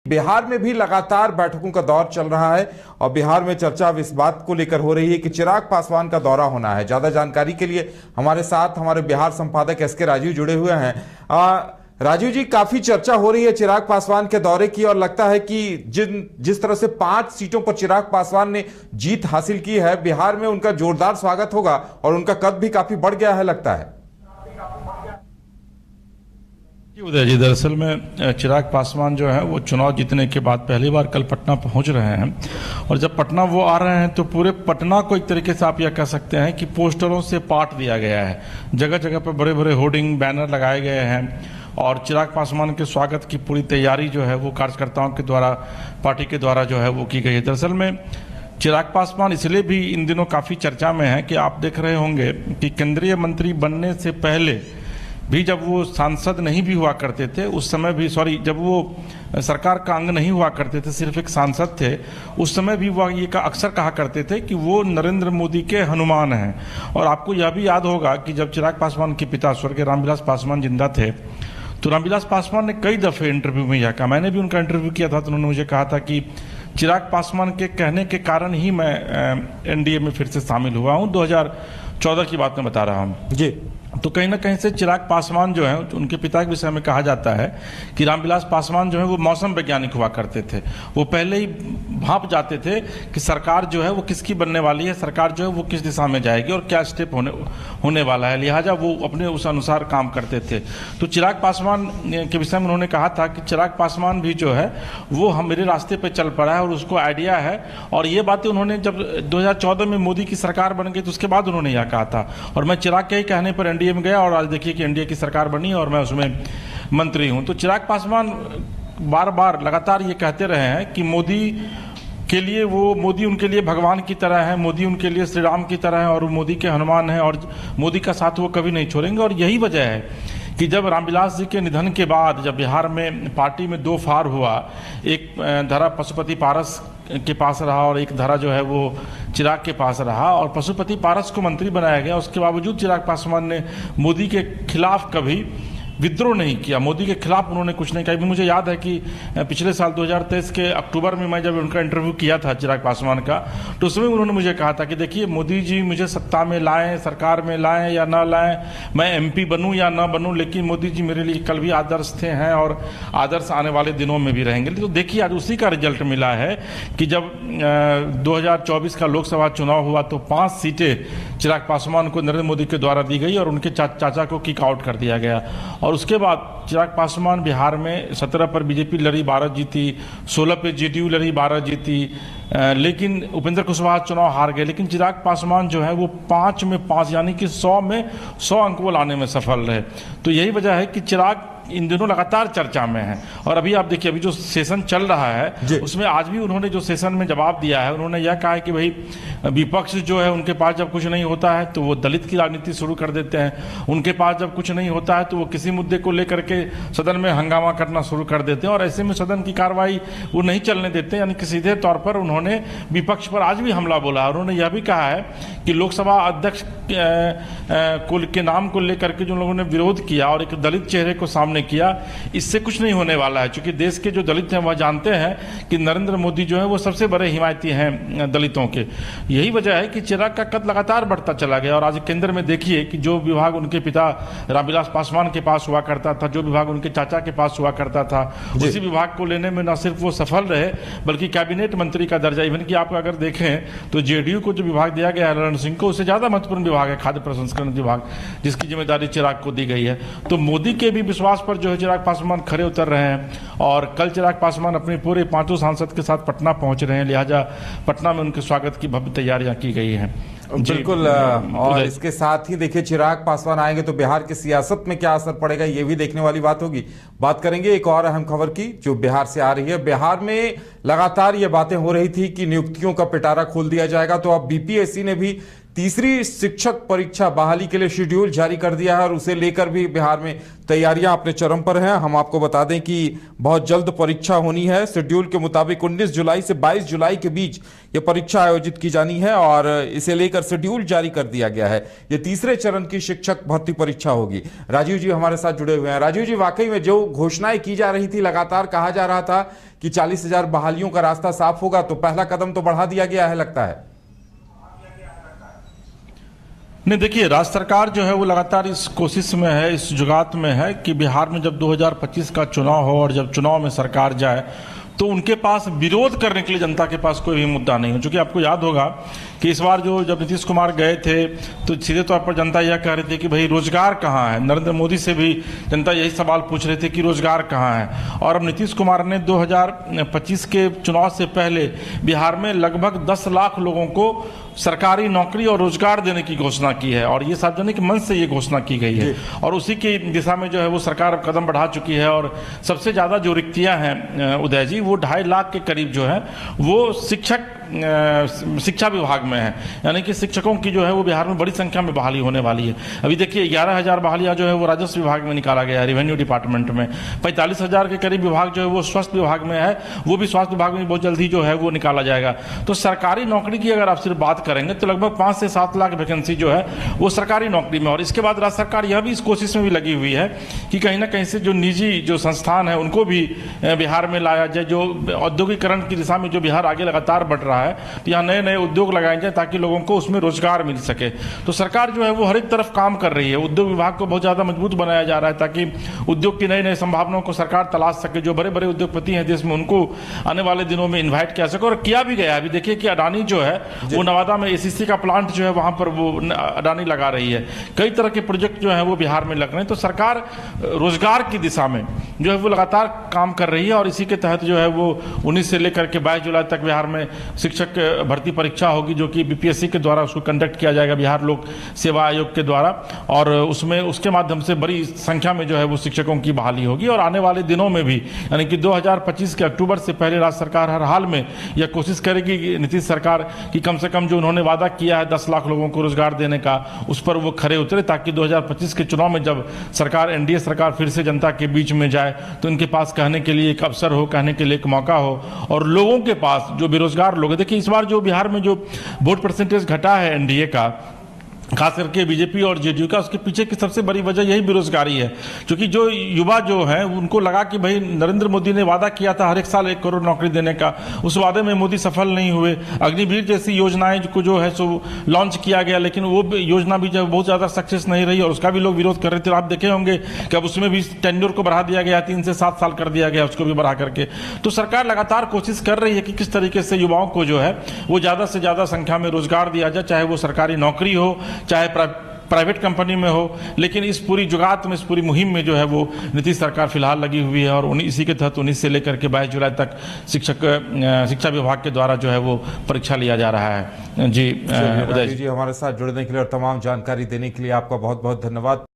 बिहार में भी लगातार बैठकों का दौर चल रहा है और बिहार में चर्चा अब इस बात को लेकर हो रही है कि चिराग पासवान का दौरा होना है। ज्यादा जानकारी के लिए हमारे साथ हमारे बिहार संपादक एसके राजीव जुड़े हुए हैं। राजीव जी, काफी चर्चा हो रही है चिराग पासवान के दौरे की और लगता है कि जिस तरह से 5 सीटों पर चिराग पासवान ने जीत हासिल की है, बिहार में उनका जोरदार स्वागत होगा और उनका कद भी काफी बढ़ गया है लगता है। उदय जी, दरअसल में चिराग पासवान जो है वो चुनाव जीतने के बाद पहली बार कल पटना पहुंच रहे हैं और जब पटना वो आ रहे हैं तो पूरे पटना को एक तरीके से आप यह कह सकते हैं कि पोस्टरों से पाट दिया गया है। जगह जगह पर बड़े बड़े होर्डिंग बैनर लगाए गए हैं और चिराग पासवान के स्वागत की पूरी तैयारी जो है वो कार्यकर्ताओं के द्वारा, पार्टी के द्वारा जो है वो की गई है। दरअसल में चिराग पासवान इसलिए भी इन दिनों काफ़ी चर्चा में है कि आप देख रहे होंगे कि केंद्रीय मंत्री बनने से पहले भी जब वो सांसद नहीं भी हुआ करते थे उस समय भी, जब वो सरकार का अंग नहीं हुआ करते थे, सिर्फ एक सांसद थे, उस समय भी वो ये अक्सर कहा करते थे कि वो नरेंद्र मोदी के हनुमान हैं। और आपको यह भी याद होगा कि जब चिराग पासवान के पिता स्वर्गीय रामविलास पासवान जिंदा थे तो रामविलास पासवान ने कई दफ़े इंटरव्यू में यह कहा, मैंने भी उनका इंटरव्यू किया था तो उन्होंने मुझे कहा था कि चिराग पासवान के कहने के कारण ही मैं एनडीए में फिर से शामिल हुआ हूँ। 2014 की बात मैं बता रहा हूँ जी। तो कहीं ना कहीं से चिराग पासवान जो है, उनके पिता के विषय में कहा जाता है कि रामविलास पासवान जो है वो मौसम वैज्ञानिक हुआ करते थे। वो पहले ही भांप जाते थे कि सरकार जो है वो किसकी बनने वाली है, सरकार जो है वो किस दिशा में जाएगी और क्या स्टेप होने वाला है, लिहाजा वो अपने उस अनुसार काम करते थे। तो चिराग पासवान के विषय में उन्होंने कहा था कि चिराग पासवान भी जो है वो हम मेरे रास्ते पर चल पड़ा है और उसको आइडिया है। और ये बातें उन्होंने जब 2014 में मोदी की सरकार बन गई तो उसके बाद उन्होंने यह कहा था। और मैं चिराग के ही कहने पर एनडीए में गया और आज देखिए कि एनडीए की सरकार बनी और मैं उसमें मंत्री हूं। तो चिराग पासवान बार बार लगातार ये कहते रहे हैं कि मोदी उनके लिए भगवान की तरह है, मोदी उनके लिए श्री राम की तरह है और मोदी के हनुमान है और मोदी का साथ वो कभी नहीं छोड़ेंगे। और यही वजह है कि जब रामविलास जी के निधन के बाद जब बिहार में पार्टी में 2 फाड़ हुआ, एक धरा पशुपति पारस के पास रहा और एक धरा जो है वो चिराग के पास रहा और पशुपति पारस को मंत्री बनाया गया। उसके बावजूद चिराग पासवान ने मोदी के खिलाफ कभी विद्रोह नहीं किया, मोदी के खिलाफ उन्होंने कुछ नहीं कहा। मुझे याद है कि पिछले साल 2023 के अक्टूबर में मैं जब उनका इंटरव्यू किया था चिराग पासवान का, तो उसमें उन्होंने मुझे कहा था कि देखिए मोदी जी मुझे सत्ता में लाएं, सरकार में लाएं या ना लाएं, मैं एमपी बनूं या ना बनूं, लेकिन मोदी जी मेरे लिए कल भी आदर्श थे हैं और आदर्श आने वाले दिनों में भी रहेंगे। तो देखिए आज उसी का रिजल्ट मिला है कि जब 2024 का लोकसभा चुनाव हुआ तो 5 सीटें चिराग पासवान को नरेंद्र मोदी के द्वारा दी गई और उनके चाचा को किक आउट कर दिया गया। और उसके बाद चिराग पासवान बिहार में 17 पर बीजेपी लड़ी, 12 जीती, 16 पे जेडीयू लड़ी, 12 जीती, लेकिन उपेंद्र कुशवाहा चुनाव हार गए। लेकिन चिराग पासवान जो है वो 5 में 5 यानी कि 100 में 100 अंक वो लाने में सफल रहे। तो यही वजह है कि चिराग इन दिनों लगातार चर्चा में है। और अभी आप देखिए अभी जो सेशन चल रहा है उसमें आज भी उन्होंने जो सेशन में जवाब दिया है, उन्होंने यह कहा है कि भाई विपक्ष जो है उनके पास जब कुछ नहीं होता है तो वो दलित की राजनीति शुरू कर देते हैं, उनके पास जब कुछ नहीं होता है तो वो किसी मुद्दे को लेकर के सदन में हंगामा करना शुरू कर देते हैं और ऐसे में सदन की कार्रवाई वो नहीं चलने देते। यानी कि सीधे तौर पर उन्होंने विपक्ष पर आज भी हमला बोला। उन्होंने यह भी कहा है कि लोकसभा अध्यक्ष के नाम को लेकर के जो लोगों ने विरोध किया और एक दलित चेहरे को सामने किया, इससे कुछ नहीं होने वाला है, क्योंकि देश के जो दलित हैं वह जानते हैं कि नरेंद्र मोदी जो है वो सबसे बड़े हिमायती हैं दलितों के। यही वजह है कि चिराग का कद लगातार बढ़ता चला गया और आज केंद्र में देखिए कि जो विभाग उनके पिता रामविलास पासवान के पास हुआ करता था, जो विभाग उनके चाचा के पास हुआ करता था, उसी विभाग को लेने में न सिर्फ वो सफल रहे बल्कि कैबिनेट मंत्री का दर्जा, इवन कि आप अगर देखें तो जेडीयू को जो विभाग दिया गया है रण सिंह को, उससे ज्यादा महत्वपूर्ण विभाग है खाद्य प्रसंस्करण विभाग, जिसकी जिम्मेदारी चिराग को दी गई है। तो मोदी के भी विश्वास पर जो है चिराग पासवान खरे उतर रहे हैं और कल चिराग पासवान अपने पूरे 5 सांसद के साथ पटना पहुंच रहे हैं, लिहाजा पटना में उनके स्वागत की भव्य तैयारियां की गई हैं। बिल्कुल। और इसके साथ ही देखिए चिराग पासवान आएंगे तो बिहार की सियासत में क्या असर पड़ेगा ये भी देखने वाली बात होगी। बात करेंगे एक और अहम खबर की जो बिहार से आ रही है। बिहार में लगातार ये बातें हो रही थी कि नियुक्तियों का पिटारा खोल दिया जाएगा, तो अब बीपीएससी ने भी तीसरी शिक्षक परीक्षा बहाली के लिए शेड्यूल जारी कर दिया है और उसे लेकर भी बिहार में तैयारियां अपने चरम पर हैं। हम आपको बता दें कि बहुत जल्द परीक्षा होनी है। शेड्यूल के मुताबिक 19 जुलाई से 22 जुलाई के बीच ये परीक्षा आयोजित की जानी है और इसे लेकर शेड्यूल जारी कर दिया गया है। ये तीसरे चरण की शिक्षक भर्ती परीक्षा होगी। राजीव जी हमारे साथ जुड़े हुए हैं। राजीव जी, वाकई में जो घोषणाएं की जा रही थी, लगातार कहा जा रहा था कि 40,000 बहालियों का रास्ता साफ होगा, तो पहला कदम तो बढ़ा दिया गया है लगता है। नहीं, देखिए, राज्य सरकार जो है वो लगातार इस कोशिश में है, इस जुगात में है कि बिहार में जब 2025 का चुनाव हो और जब चुनाव में सरकार जाए तो उनके पास विरोध करने के लिए जनता के पास कोई भी मुद्दा नहीं हो। चूंकि आपको याद होगा कि इस बार जब नीतीश कुमार गए थे तो सीधे तौर पर जनता यह कह रही थी कि भाई रोजगार कहाँ है। नरेंद्र मोदी से भी जनता यही सवाल पूछ रहे थे कि रोजगार कहाँ है। और अब नीतीश कुमार ने 2025 के चुनाव से पहले बिहार में लगभग 10 लाख लोगों को सरकारी नौकरी और रोजगार देने की घोषणा की है और ये सार्वजनिक मंच से ये घोषणा की गई है और उसी की दिशा में जो है वो सरकार कदम बढ़ा चुकी है। और सबसे ज्यादा जो रिक्तियां हैं उदय जी, वो 2.5 लाख के करीब जो है वो शिक्षा विभाग में है। यानी कि शिक्षकों की जो है वो बिहार में बड़ी संख्या में बहाली होने वाली है। अभी देखिए 11,000 बहालियां जो है वो राजस्व विभाग में निकाला गया है, रेवेन्यू डिपार्टमेंट में। 45,000 के करीब विभाग जो है वो स्वास्थ्य विभाग में है, वो भी स्वास्थ्य विभाग में बहुत जल्दी जो है वो निकाला जाएगा। तो सरकारी नौकरी की अगर आप सिर्फ बात करेंगे तो लगभग 5 से 7 लाख वैकेंसी जो है वो सरकारी नौकरी में। और इसके बाद राज्य सरकार यह भी इस कोशिश में भी लगी हुई है कि कहीं ना कहीं से जो निजी जो संस्थान है उनको भी बिहार में लाया जाए। जो औद्योगिकरण की दिशा में जो बिहार आगे लगातार बढ़ रहा है, तो यहाँ नए नए उद्योग लगाए जाए ताकि लोगों को उसमें रोजगार मिल सके। तो सरकार जो है वो हर एक तरफ काम कर रही है। उद्योग विभाग को बहुत ज्यादा मजबूत बनाया जा रहा है ताकि उद्योग की नई नई संभावनाओं को सरकार तलाश सके। जो बड़े बड़े उद्योगपति हैं देश में उनको आने वाले दिनों में इन्वाइट किया सके और किया भी गया। अभी देखिए कि अडानी जो है वो नवादा में एसीसी का प्लांट जो है वहां पर वो अडानी लगा रही है। कई तरह के प्रोजेक्ट जो है वो बिहार में लग रहे हैं। तो सरकार रोजगार की दिशा में जो है वो लगातार काम कर रही है और इसी के तहत जो है वो 19 से लेकर के 22 जुलाई तक बिहार में शिक्षक भर्ती परीक्षा होगी, जो कि बीपीएससी के द्वारा उसको कंडक्ट किया जाएगा, बिहार लोक सेवा आयोग के द्वारा। और उसमें उसके माध्यम से बड़ी संख्या में जो है वो शिक्षकों की बहाली होगी। और आने वाले दिनों में भी यानी कि 2025 के अक्टूबर से पहले राज्य सरकार हर हाल में यह कोशिश करेगी कि नीतीश सरकार की कम से कम जो उन्होंने वादा किया है 10 लाख लोगों को रोजगार देने का, उस पर वो खरे उतरे, ताकि 2025 के चुनाव में जब सरकार एनडीए सरकार फिर से जनता के बीच में जाए तो उनके पास कहने के लिए एक अवसर हो, कहने के लिए एक मौका हो। और लोगों के पास जो बेरोजगार लोग, देखिए इस बार जो बिहार में जो वोट परसेंटेज घटा है एनडीए का, खास करके बीजेपी और जेडीयू का, उसके पीछे की सबसे बड़ी वजह यही बेरोजगारी है। क्योंकि जो युवा जो है उनको लगा कि भाई नरेंद्र मोदी ने वादा किया था हर एक साल 1 करोड़ नौकरी देने का, उस वादे में मोदी सफल नहीं हुए। अग्निवीर जैसी योजनाएं को जो है सो लॉन्च किया गया, लेकिन वो योजना भी जो बहुत ज्यादा सक्सेस नहीं रही और उसका भी लोग विरोध कर रहे थे। आप देखे होंगे कि अब उसमें भी टेन्योर को बढ़ा दिया गया, 3 से 7 साल कर दिया गया उसको भी बढ़ा करके। तो सरकार लगातार कोशिश कर रही है कि किस तरीके से युवाओं को जो है वो ज्यादा से ज्यादा संख्या में रोजगार दिया जाए, चाहे वो सरकारी नौकरी हो चाहे प्राइवेट कंपनी में हो। लेकिन इस पूरी जुगात में, इस पूरी मुहिम में जो है वो नीतीश सरकार फिलहाल लगी हुई है और इसी के तहत 19 से लेकर के 22 जुलाई तक शिक्षा विभाग के द्वारा जो है वो परीक्षा लिया जा रहा है। जी उदय जी, हमारे साथ जुड़ने के लिए और तमाम जानकारी देने के लिए आपका बहुत बहुत धन्यवाद।